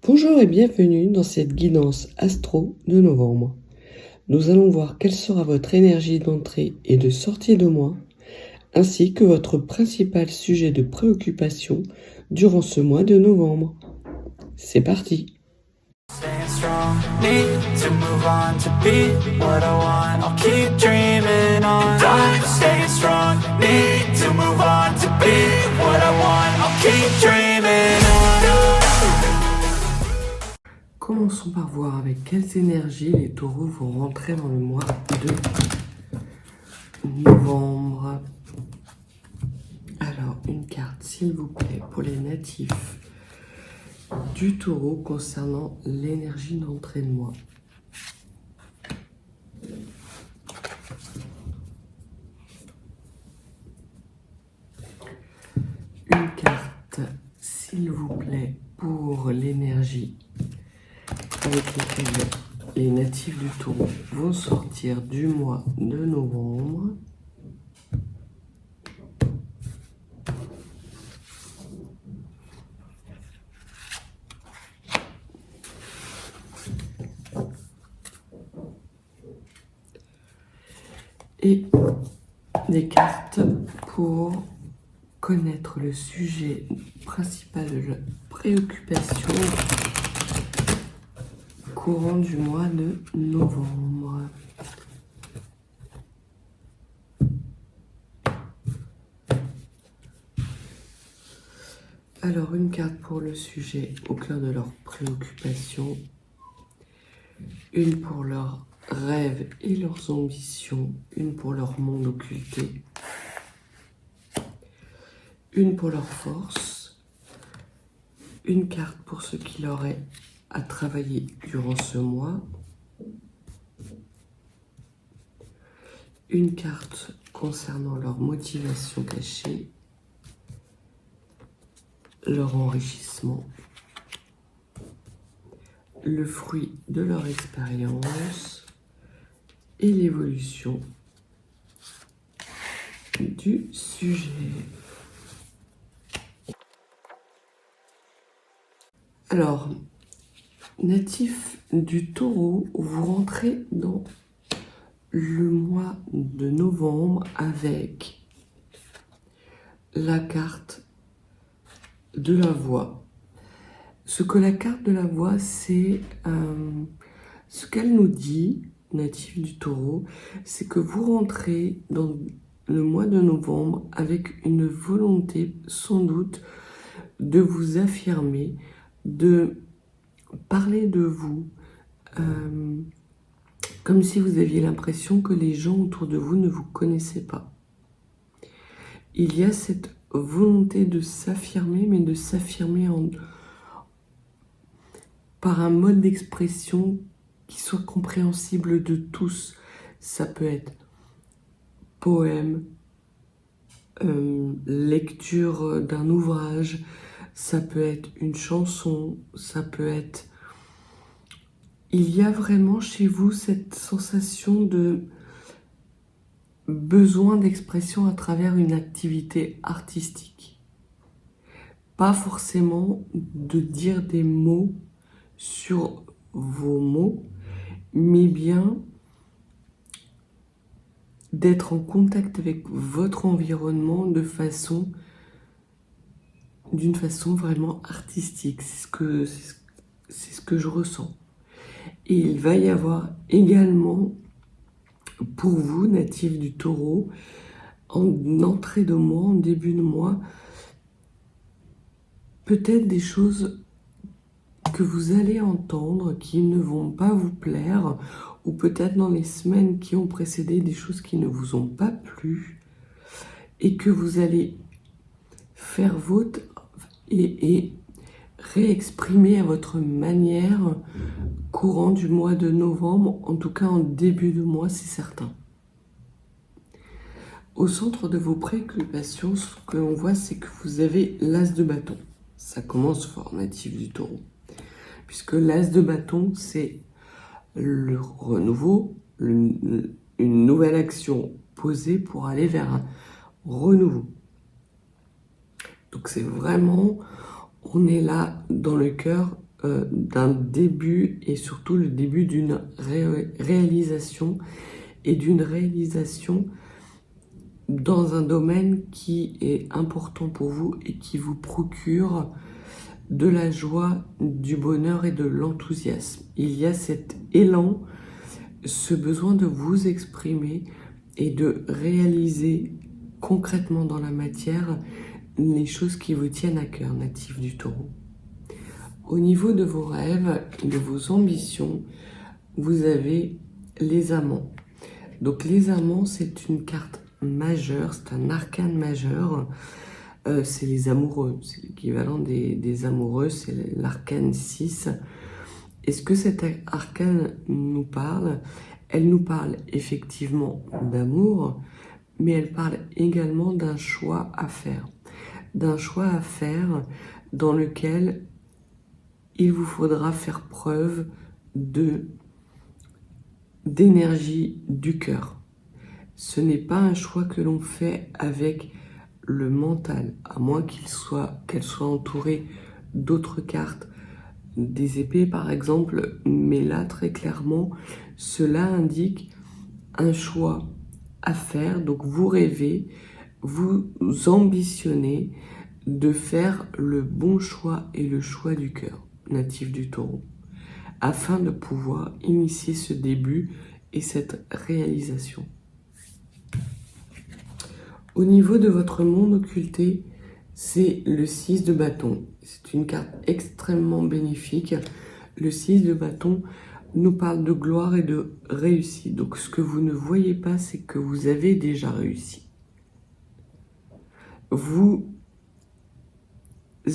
Bonjour et bienvenue dans cette guidance astro de novembre. Nous allons voir quelle sera votre énergie d'entrée et de sortie de mois, ainsi que votre principal sujet de préoccupation durant ce mois de novembre. C'est parti! Staying strong, need to move on to be what I want. I'll keep dreaming on. And I'm staying strong, need to move on to be what I want. I'll keep dreaming on. Commençons par voir avec quelles énergies les taureaux vont rentrer dans le mois de novembre. Alors, une carte, s'il vous plaît, pour les natifs du taureau concernant l'énergie d'entrée de mois. Une carte, s'il vous plaît, pour l'énergie avec laquelle les natifs du taureau vont sortir du mois de novembre. Et des cartes pour connaître le sujet principal de la préoccupation courant du mois de novembre. Alors, une carte pour le sujet au cœur de leurs préoccupations, une pour leurs rêves et leurs ambitions, une pour leur monde occulté, une pour leur force, une carte pour ce qu'il aurait à travailler durant ce mois, une carte concernant leur motivation cachée, leur enrichissement, le fruit de leur expérience et l'évolution du sujet. Alors, natif du taureau, vous rentrez dans le mois de novembre avec la carte de la voix. Ce que la carte de la voix, c'est ce qu'elle nous dit, natif du taureau, c'est que vous rentrez dans le mois de novembre avec une volonté sans doute de vous affirmer, de parler de vous, comme si vous aviez l'impression que les gens autour de vous ne vous connaissaient pas. Il y a cette volonté de s'affirmer, mais de s'affirmer par un mode d'expression qui soit compréhensible de tous. Ça peut être poème, lecture d'un ouvrage, ça peut être une chanson, ça peut être... Il y a vraiment chez vous cette sensation de besoin d'expression à travers une activité artistique. Pas forcément de dire des mots sur vos mots, mais bien d'être en contact avec votre environnement d'une façon vraiment artistique. C'est ce que je ressens. Et il va y avoir également, pour vous, natifs du taureau, en entrée de mois, en début de mois, peut-être des choses que vous allez entendre qui ne vont pas vous plaire, ou peut-être dans les semaines qui ont précédé des choses qui ne vous ont pas plu, et que vous allez faire vôtre et réexprimer à votre manière courant du mois de novembre, en tout cas en début de mois, c'est certain. Au centre de vos préoccupations, ce que l'on voit, c'est que vous avez l'as de bâton. Ça commence fort, natif du taureau. Puisque l'as de bâton, c'est le renouveau, une nouvelle action posée pour aller vers un renouveau. Donc c'est vraiment, on est là dans le cœur d'un début et surtout le début d'une réalisation et d'une réalisation dans un domaine qui est important pour vous et qui vous procure de la joie, du bonheur et de l'enthousiasme. Il y a cet élan, ce besoin de vous exprimer et de réaliser concrètement dans la matière les choses qui vous tiennent à cœur, natif du Taureau. Au niveau de vos rêves et de vos ambitions, vous avez les amants. Donc les amants, c'est une carte majeure, c'est un arcane majeur. C'est les amoureux, c'est l'équivalent des amoureux, c'est l'arcane 6. Est-ce que cet arcane nous parle? Elle nous parle effectivement d'amour, mais elle parle également d'un choix à faire. D'un choix à faire dans lequel il vous faudra faire preuve d'énergie du cœur. Ce n'est pas un choix que l'on fait avec le mental, à moins qu'elle soit entourée d'autres cartes, des épées par exemple, mais là très clairement, cela indique un choix à faire. Donc vous rêvez, vous ambitionnez de faire le bon choix et le choix du cœur, natif du Taureau, afin de pouvoir initier ce début et cette réalisation. Au niveau de votre monde occulté, c'est le 6 de bâton. C'est une carte extrêmement bénéfique. Le 6 de bâton nous parle de gloire et de réussite. Donc ce que vous ne voyez pas, c'est que vous avez déjà réussi. Vous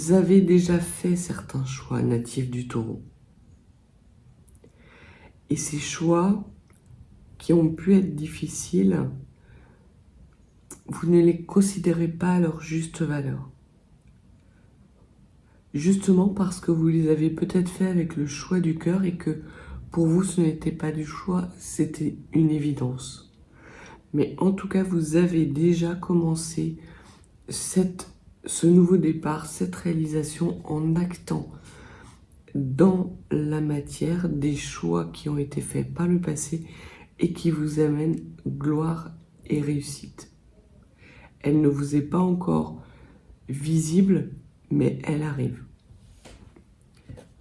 avez déjà fait certains choix natifs du Taureau. Et ces choix qui ont pu être difficiles, vous ne les considérez pas à leur juste valeur. Justement parce que vous les avez peut-être fait avec le choix du cœur et que pour vous ce n'était pas du choix, c'était une évidence. Mais en tout cas, vous avez déjà commencé ce nouveau départ, cette réalisation en actant dans la matière des choix qui ont été faits par le passé et qui vous amènent gloire et réussite. Elle ne vous est pas encore visible, mais elle arrive.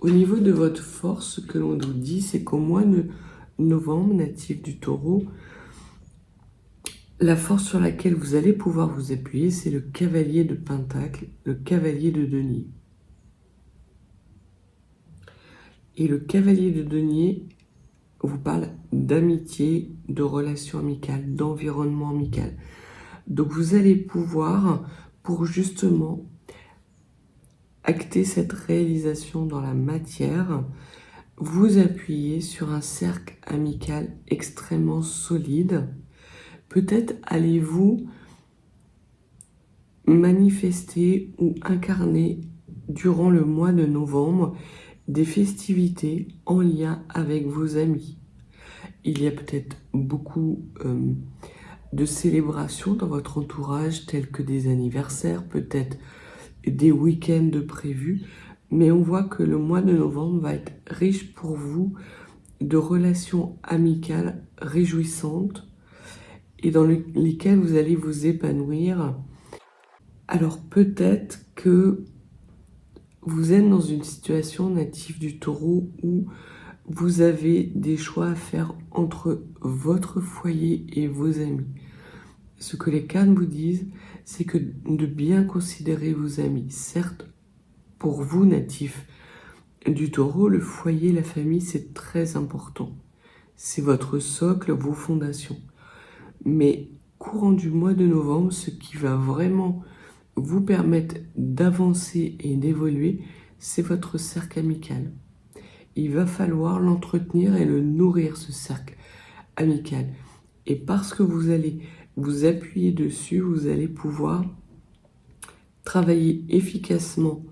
Au niveau de votre force, ce que l'on nous dit, c'est qu'au mois de novembre, natif du Taureau, la force sur laquelle vous allez pouvoir vous appuyer, c'est le cavalier de Pentacle, le cavalier de denier. Et le cavalier de denier vous parle d'amitié, de relations amicales, d'environnement amical. Donc vous allez pouvoir, pour justement acter cette réalisation dans la matière, vous appuyer sur un cercle amical extrêmement solide. Peut-être allez-vous manifester ou incarner durant le mois de novembre des festivités en lien avec vos amis. Il y a peut-être beaucoup de célébrations dans votre entourage, telles que des anniversaires, peut-être des week-ends prévus, mais on voit que le mois de novembre va être riche pour vous de relations amicales réjouissantes et dans lesquelles vous allez vous épanouir. Alors peut-être que vous êtes dans une situation native du Taureau où vous avez des choix à faire entre votre foyer et vos amis. Ce que les cartes vous disent, c'est que de bien considérer vos amis. Certes, pour vous, natifs du Taureau, le foyer, la famille, c'est très important. C'est votre socle, vos fondations. Mais courant du mois de novembre, ce qui va vraiment vous permettre d'avancer et d'évoluer, c'est votre cercle amical. Il va falloir l'entretenir et le nourrir, ce cercle amical. Et parce que vous allez vous appuyer dessus, vous allez pouvoir travailler efficacement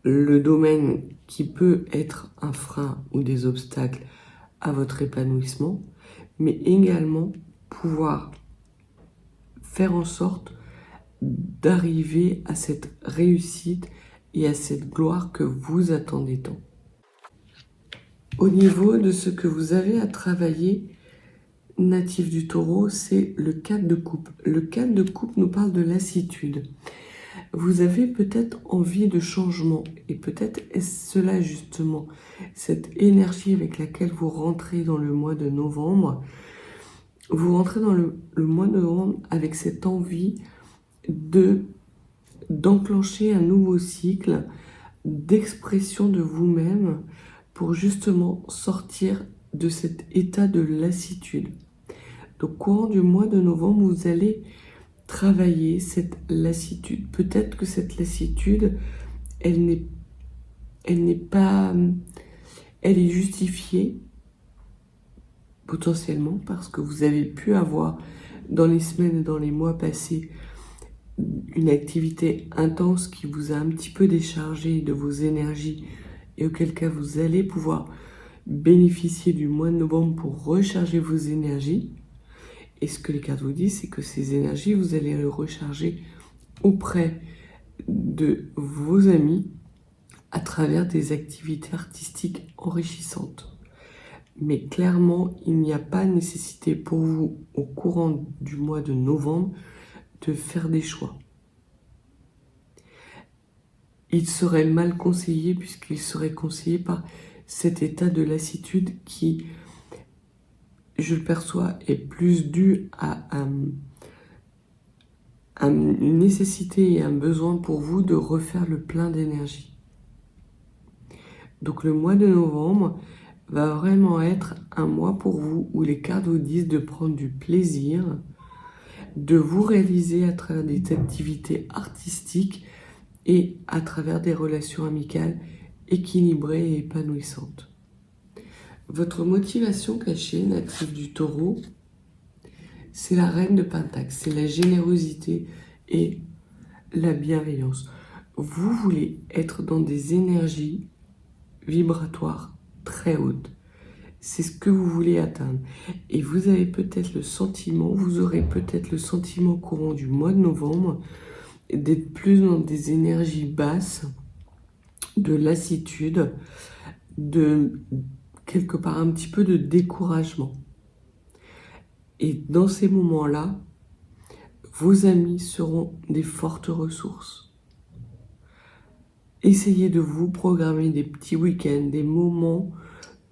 le domaine qui peut être un frein ou des obstacles à votre épanouissement, mais également pouvoir faire en sorte d'arriver à cette réussite et à cette gloire que vous attendez tant. Au niveau de ce que vous avez à travailler, natif du taureau, c'est le 4 de coupe. Le 4 de coupe nous parle de lassitude. Vous avez peut-être envie de changement et peut-être est-ce cela justement, cette énergie avec laquelle vous rentrez dans le mois de novembre. Vous rentrez dans le mois de novembre avec cette envie d'enclencher un nouveau cycle d'expression de vous-même pour justement sortir de cet état de lassitude. Donc, courant du mois de novembre, vous allez travailler cette lassitude. Peut-être que cette lassitude, elle est justifiée potentiellement parce que vous avez pu avoir dans les semaines et dans les mois passés une activité intense qui vous a un petit peu déchargé de vos énergies et auquel cas vous allez pouvoir bénéficier du mois de novembre pour recharger vos énergies. Et ce que les cartes vous disent, c'est que ces énergies, vous allez les recharger auprès de vos amis à travers des activités artistiques enrichissantes. Mais clairement, il n'y a pas nécessité pour vous, au courant du mois de novembre, de faire des choix. Il serait mal conseillé puisqu'il serait conseillé par cet état de lassitude qui, je le perçois, est plus dû à une nécessité et un besoin pour vous de refaire le plein d'énergie. Donc le mois de novembre va vraiment être un mois pour vous où les cartes vous disent de prendre du plaisir, de vous réaliser à travers des activités artistiques et à travers des relations amicales équilibrées et épanouissantes. Votre motivation cachée, native du taureau, c'est la reine de Pentacle, c'est la générosité et la bienveillance. Vous voulez être dans des énergies vibratoires très hautes. C'est ce que vous voulez atteindre. Et vous avez peut-être le sentiment, vous aurez peut-être le sentiment au courant du mois de novembre d'être plus dans des énergies basses, de lassitude, de quelque part un petit peu de découragement. Et dans ces moments-là, vos amis seront des fortes ressources. Essayez de vous programmer des petits week-ends, des moments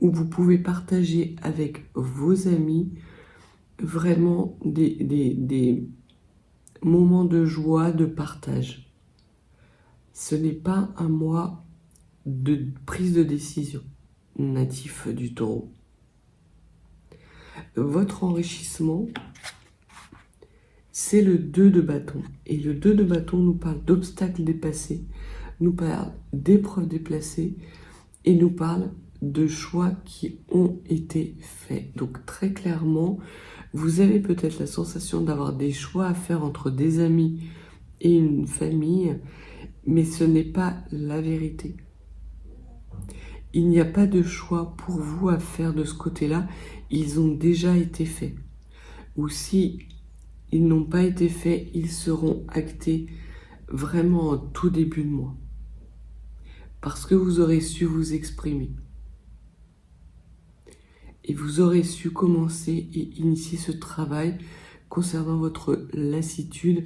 où vous pouvez partager avec vos amis vraiment des moments de joie, de partage. Ce n'est pas un mois de prise de décision, natif du taureau. Votre enrichissement, c'est le 2 de bâton. Et le 2 de bâton nous parle d'obstacles dépassés, nous parle d'épreuves déplacées et nous parle de choix qui ont été faits. Donc très clairement, vous avez peut-être la sensation d'avoir des choix à faire entre des amis et une famille, mais ce n'est pas la vérité. Il n'y a pas de choix pour vous à faire de ce côté-là, ils ont déjà été faits. Ou si ils n'ont pas été faits, ils seront actés vraiment en tout début de mois. Parce que vous aurez su vous exprimer. Et vous aurez su commencer et initier ce travail concernant votre lassitude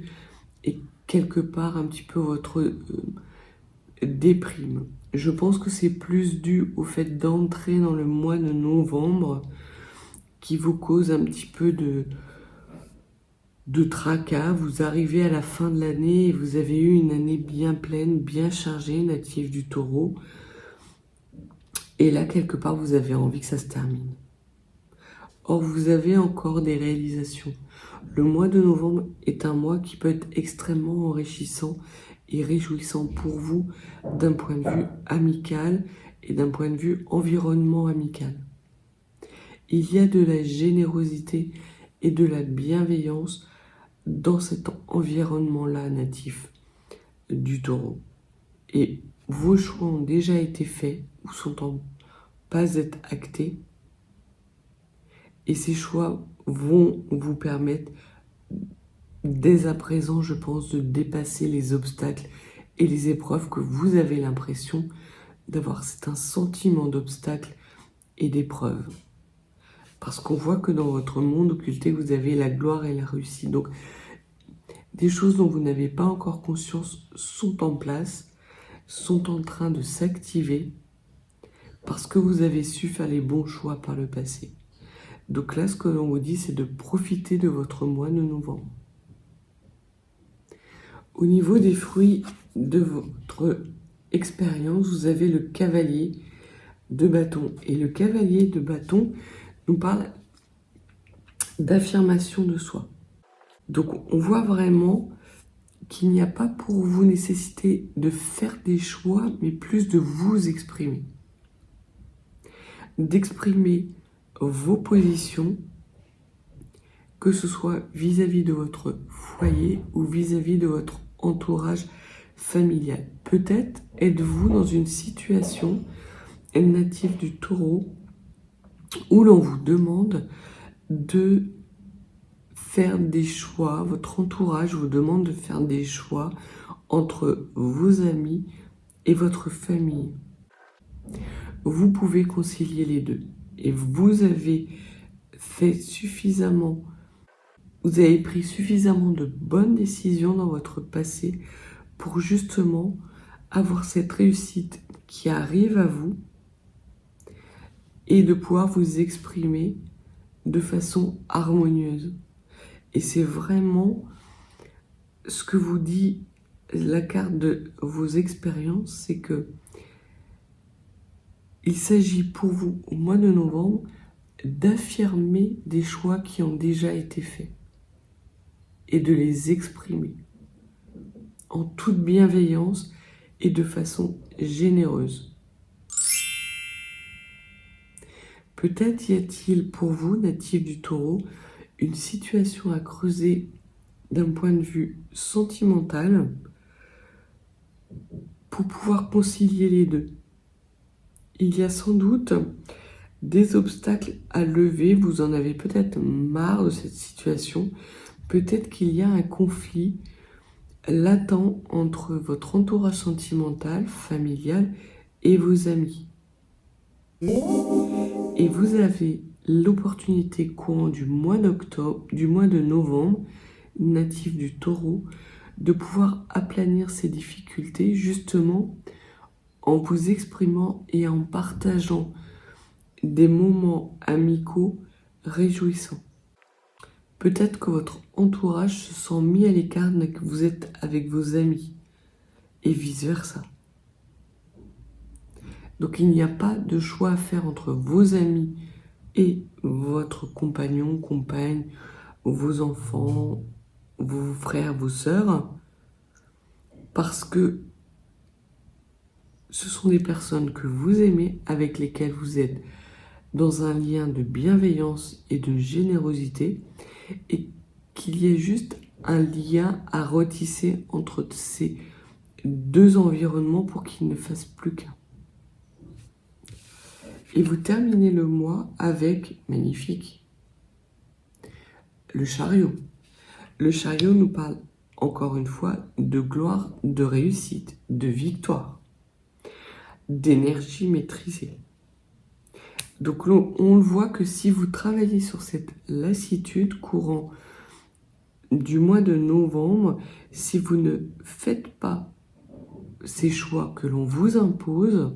et quelque part un petit peu votre déprime. Je pense que c'est plus dû au fait d'entrer dans le mois de novembre qui vous cause un petit peu de tracas. Vous arrivez à la fin de l'année et vous avez eu une année bien pleine, bien chargée, native du taureau. Et là, quelque part, vous avez envie que ça se termine. Or, vous avez encore des réalisations. Le mois de novembre est un mois qui peut être extrêmement enrichissant et réjouissant pour vous d'un point de vue amical et d'un point de vue environnement amical. Il y a de la générosité et de la bienveillance dans cet environnement-là natif du taureau. Et vos choix ont déjà été faits ou sont en pas être actés. Et ces choix vont vous permettre, dès à présent, je pense, de dépasser les obstacles et les épreuves que vous avez l'impression d'avoir. C'est un sentiment d'obstacle et d'épreuves. Parce qu'on voit que dans votre monde occulté, vous avez la gloire et la réussite. Donc, des choses dont vous n'avez pas encore conscience sont en place, sont en train de s'activer parce que vous avez su faire les bons choix par le passé. Donc là, ce que l'on vous dit, c'est de profiter de votre mois de novembre. Au niveau des fruits de votre expérience, vous avez le cavalier de bâton. Et le cavalier de bâton nous parle d'affirmation de soi. Donc on voit vraiment qu'il n'y a pas pour vous nécessité de faire des choix, mais plus de vous exprimer. D'exprimer vos positions, que ce soit vis-à-vis de votre foyer ou vis-à-vis de votre entourage familial. Peut-être êtes-vous dans une situation native du taureau où l'on vous demande de faire des choix, votre entourage vous demande de faire des choix entre vos amis et votre famille. Vous pouvez concilier les deux. Et vous avez fait suffisamment, vous avez pris suffisamment de bonnes décisions dans votre passé pour justement avoir cette réussite qui arrive à vous et de pouvoir vous exprimer de façon harmonieuse. Et c'est vraiment ce que vous dit la carte de vos expériences, c'est que il s'agit pour vous, au mois de novembre, d'affirmer des choix qui ont déjà été faits et de les exprimer en toute bienveillance et de façon généreuse. Peut-être y a-t-il pour vous, natif du taureau, une situation à creuser d'un point de vue sentimental pour pouvoir concilier les deux. Il y a sans doute des obstacles à lever, vous en avez peut-être marre de cette situation, peut-être qu'il y a un conflit latent entre votre entourage sentimental, familial et vos amis. Et vous avez l'opportunité courant du mois d'octobre, du mois de novembre, natif du taureau, de pouvoir aplanir ces difficultés justement en vous exprimant et en partageant des moments amicaux réjouissants. Peut-être que votre entourage se sent mis à l'écart dès que vous êtes avec vos amis et vice-versa. Donc il n'y a pas de choix à faire entre vos amis et votre compagnon, compagne, vos enfants, vos frères, vos sœurs, parce que ce sont des personnes que vous aimez, avec lesquelles vous êtes dans un lien de bienveillance et de générosité, et qu'il y ait juste un lien à retisser entre ces deux environnements pour qu'ils ne fassent plus qu'un. Et vous terminez le mois avec, magnifique, le chariot. Le chariot nous parle encore une fois de gloire, de réussite, de victoire, d'énergie maîtrisée. Donc on voit que si vous travaillez sur cette lassitude courant du mois de novembre, si vous ne faites pas ces choix que l'on vous impose,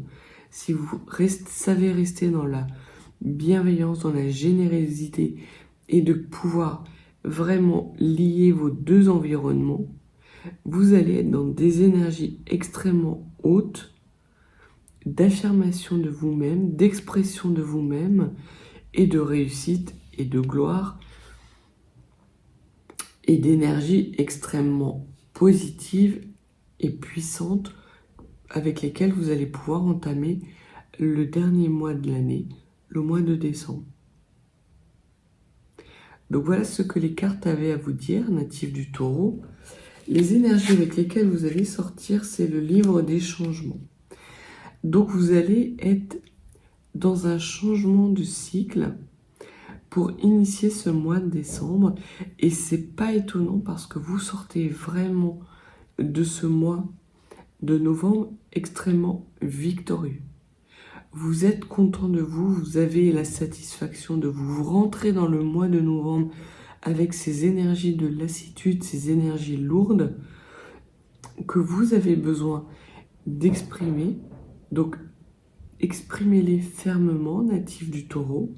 si vous savez rester dans la bienveillance, dans la générosité et de pouvoir vraiment lier vos deux environnements, vous allez être dans des énergies extrêmement hautes d'affirmation de vous-même, d'expression de vous-même et de réussite et de gloire et d'énergie extrêmement positive et puissante avec lesquelles vous allez pouvoir entamer le dernier mois de l'année, le mois de décembre. Donc voilà ce que les cartes avaient à vous dire, natifs du taureau. Les énergies avec lesquelles vous allez sortir, c'est le livre des changements. Donc vous allez être dans un changement de cycle pour initier ce mois de décembre. Et c'est pas étonnant parce que vous sortez vraiment de ce mois de novembre extrêmement victorieux. vous êtes content de vous, vous avez la satisfaction de vous, vous rentrez dans le mois de novembre avec ces énergies de lassitude, ces énergies lourdes que vous avez besoin d'exprimer. Donc, exprimez-les fermement, natifs du Taureau.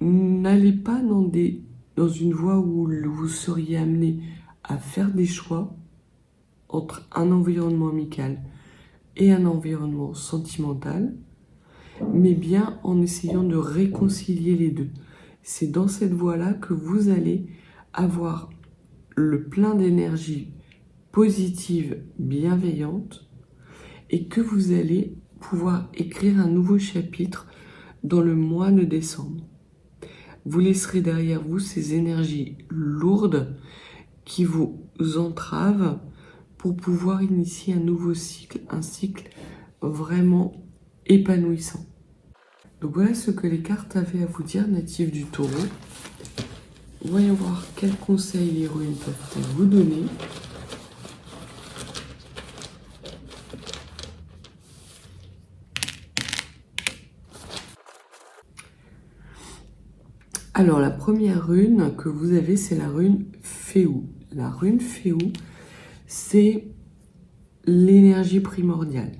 N'allez pas dans une voie où vous seriez amené à faire des choix entre un environnement amical et un environnement sentimental, mais bien en essayant de réconcilier les deux. C'est dans cette voie-là que vous allez avoir le plein d'énergie positive, bienveillante, et que vous allez pouvoir écrire un nouveau chapitre dans le mois de décembre. Vous laisserez derrière vous ces énergies lourdes qui vous entravent pour pouvoir initier un nouveau cycle, un cycle vraiment épanouissant. Donc voilà ce que les cartes avaient à vous dire, natifs du Taureau. Voyons voir quels conseils les runes peuvent vous donner. Alors la première rune que vous avez, c'est la rune Féou. La rune Féou, c'est l'énergie primordiale.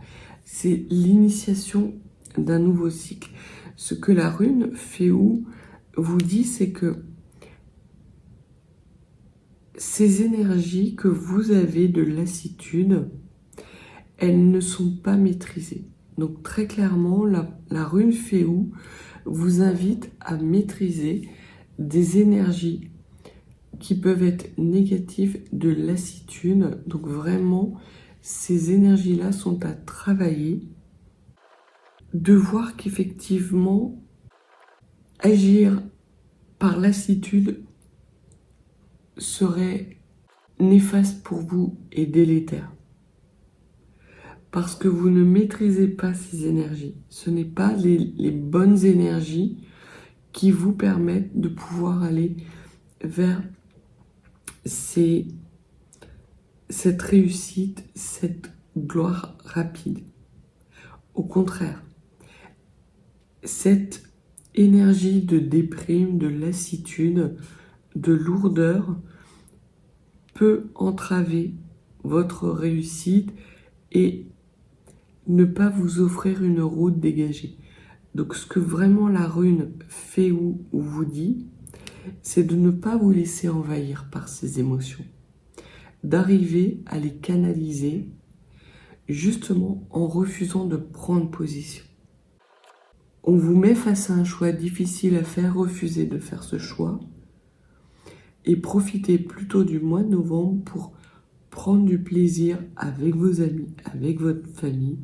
C'est l'initiation d'un nouveau cycle. Ce que la rune Féou vous dit, c'est que ces énergies que vous avez de lassitude, elles ne sont pas maîtrisées. Donc très clairement, la rune Féou vous invite à maîtriser des énergies qui peuvent être négatives de lassitude. Donc vraiment, ces énergies-là sont à travailler. De voir qu'effectivement, agir par lassitude serait néfaste pour vous et délétère. Parce que vous ne maîtrisez pas ces énergies. Ce n'est pas les bonnes énergies qui vous permettent de pouvoir aller vers cette réussite, cette gloire rapide. Au contraire, cette énergie de déprime, de lassitude, de lourdeur peut entraver votre réussite et ne pas vous offrir une route dégagée. Donc ce que vraiment la rune Féou vous dit, c'est de ne pas vous laisser envahir par ces émotions, d'arriver à les canaliser justement en refusant de prendre position. On vous met face à un choix difficile à faire, refusez de faire ce choix et profitez plutôt du mois de novembre pour prendre du plaisir avec vos amis, avec votre famille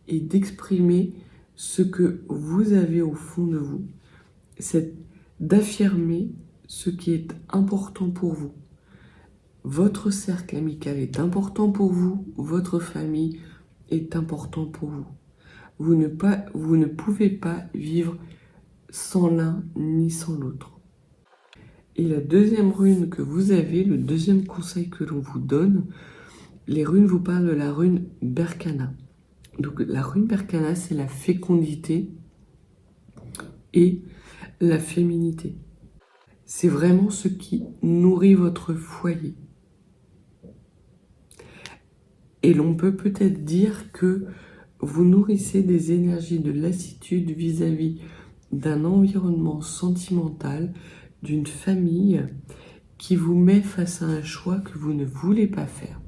et d'exprimer ce que vous avez au fond de vous, c'est d'affirmer ce qui est important pour vous. Votre cercle amical est important pour vous, votre famille est important pour vous. Vous ne pouvez pas vivre sans l'un ni sans l'autre. Et la deuxième rune que vous avez, le deuxième conseil que l'on vous donne, les runes vous parlent de la rune Berkana. Donc la rune Berkana, c'est la fécondité et la féminité. C'est vraiment ce qui nourrit votre foyer. Et l'on peut peut-être dire que vous nourrissez des énergies de lassitude vis-à-vis d'un environnement sentimental, d'une famille qui vous met face à un choix que vous ne voulez pas faire.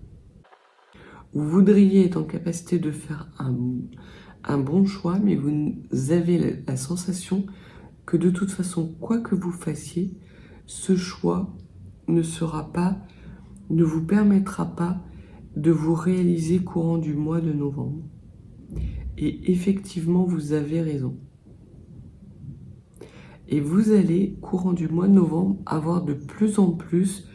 Vous voudriez être en capacité de faire un bon choix, mais vous avez la sensation que de toute façon, quoi que vous fassiez, ce choix ne vous permettra pas de vous réaliser courant du mois de novembre. Et effectivement, vous avez raison. Et vous allez, courant du mois de novembre, avoir de plus en plus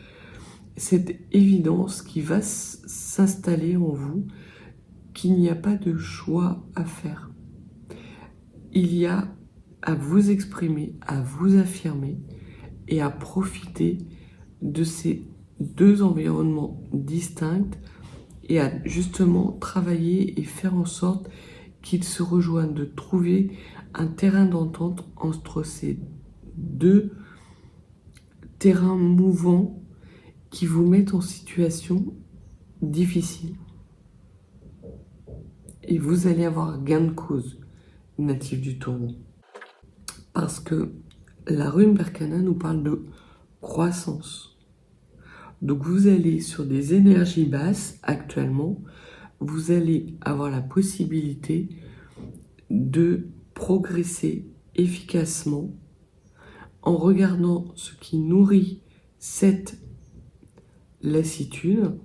cette évidence qui va s'installer en vous, qu'il n'y a pas de choix à faire. Il y a à vous exprimer, à vous affirmer et à profiter de ces deux environnements distincts et à justement travailler et faire en sorte qu'ils se rejoignent, de trouver un terrain d'entente entre ces deux terrains mouvants qui vous mettent en situation difficile. Et vous allez avoir gain de cause, natif du taureau. Parce que la rune Berkana nous parle de croissance. Donc vous allez sur des énergies basses actuellement, vous allez avoir la possibilité de progresser efficacement en regardant ce qui nourrit cette lassitude.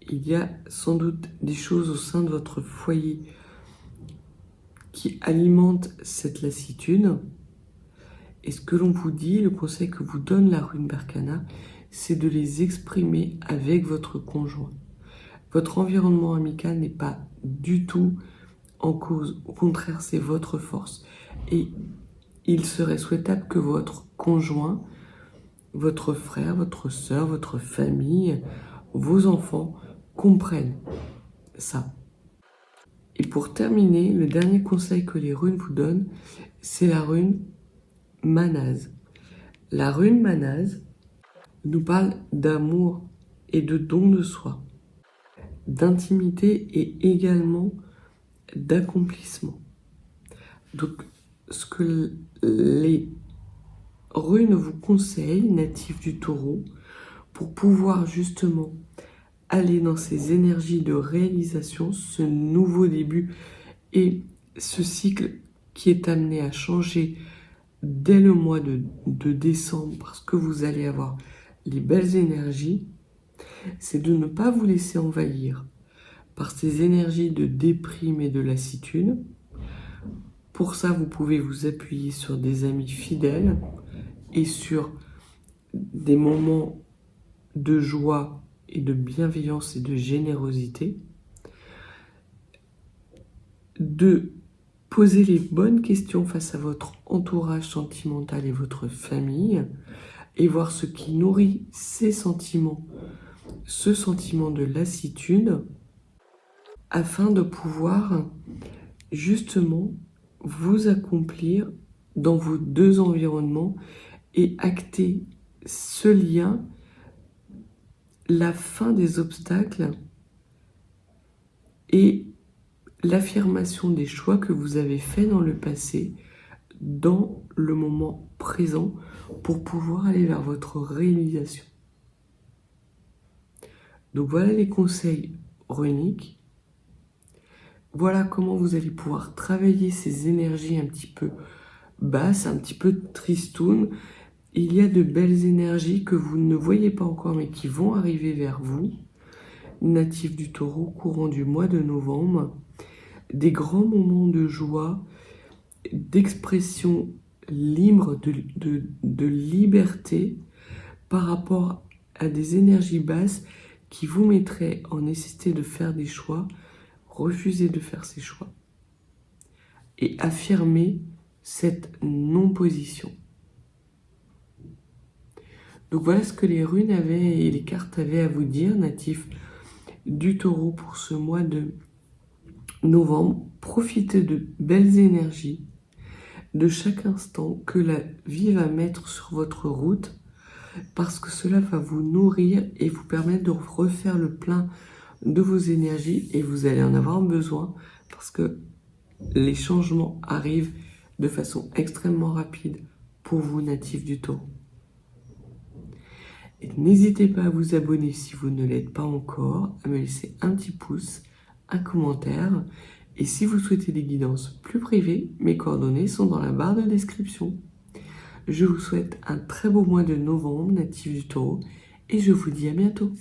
Il y a sans doute des choses au sein de votre foyer qui alimentent cette lassitude. Et ce que l'on vous dit, le conseil que vous donne la rune Berkana, c'est de les exprimer avec votre conjoint. Votre environnement amical n'est pas du tout en cause. Au contraire, c'est votre force. Et il serait souhaitable que votre conjoint, votre frère, votre sœur, votre famille, vos enfants comprennent ça. Et pour terminer, le dernier conseil que les runes vous donnent, c'est la rune Manase. La rune Manase nous parle d'amour et de don de soi, d'intimité et également d'accomplissement. Donc, ce que les runes vous conseillent, natifs du taureau, pour pouvoir justement aller dans ces énergies de réalisation, ce nouveau début et ce cycle qui est amené à changer dès le mois de décembre, parce que vous allez avoir les belles énergies, c'est de ne pas vous laisser envahir par ces énergies de déprime et de lassitude. Pour ça, vous pouvez vous appuyer sur des amis fidèles et sur des moments de joie et de bienveillance et de générosité. De poser les bonnes questions face à votre entourage sentimental et votre famille et voir ce qui nourrit ces sentiments, ce sentiment de lassitude, afin de pouvoir justement vous accomplir dans vos deux environnements et acter ce lien, la fin des obstacles et l'affirmation des choix que vous avez faits dans le passé, dans le moment présent, pour pouvoir aller vers votre réalisation. Donc voilà les conseils runiques. Voilà comment vous allez pouvoir travailler ces énergies un petit peu basses, un petit peu tristounes. Il y a de belles énergies que vous ne voyez pas encore mais qui vont arriver vers vous, natifs du taureau, courant du mois de novembre. Des grands moments de joie, d'expression libre, de liberté par rapport à des énergies basses qui vous mettraient en nécessité de faire des choix, refuser de faire ces choix et affirmer cette non-position. Donc voilà ce que les runes avaient et les cartes avaient à vous dire, natifs du taureau, pour ce mois de novembre. Profitez de belles énergies, de chaque instant que la vie va mettre sur votre route, parce que cela va vous nourrir et vous permettre de refaire le plein de vos énergies, et vous allez en avoir besoin parce que les changements arrivent de façon extrêmement rapide pour vous, natifs du taureau. Et n'hésitez pas à vous abonner si vous ne l'êtes pas encore, à me laisser un petit pouce, un commentaire. Et si vous souhaitez des guidances plus privées, mes coordonnées sont dans la barre de description. Je vous souhaite un très beau mois de novembre, natif du taureau, et je vous dis à bientôt.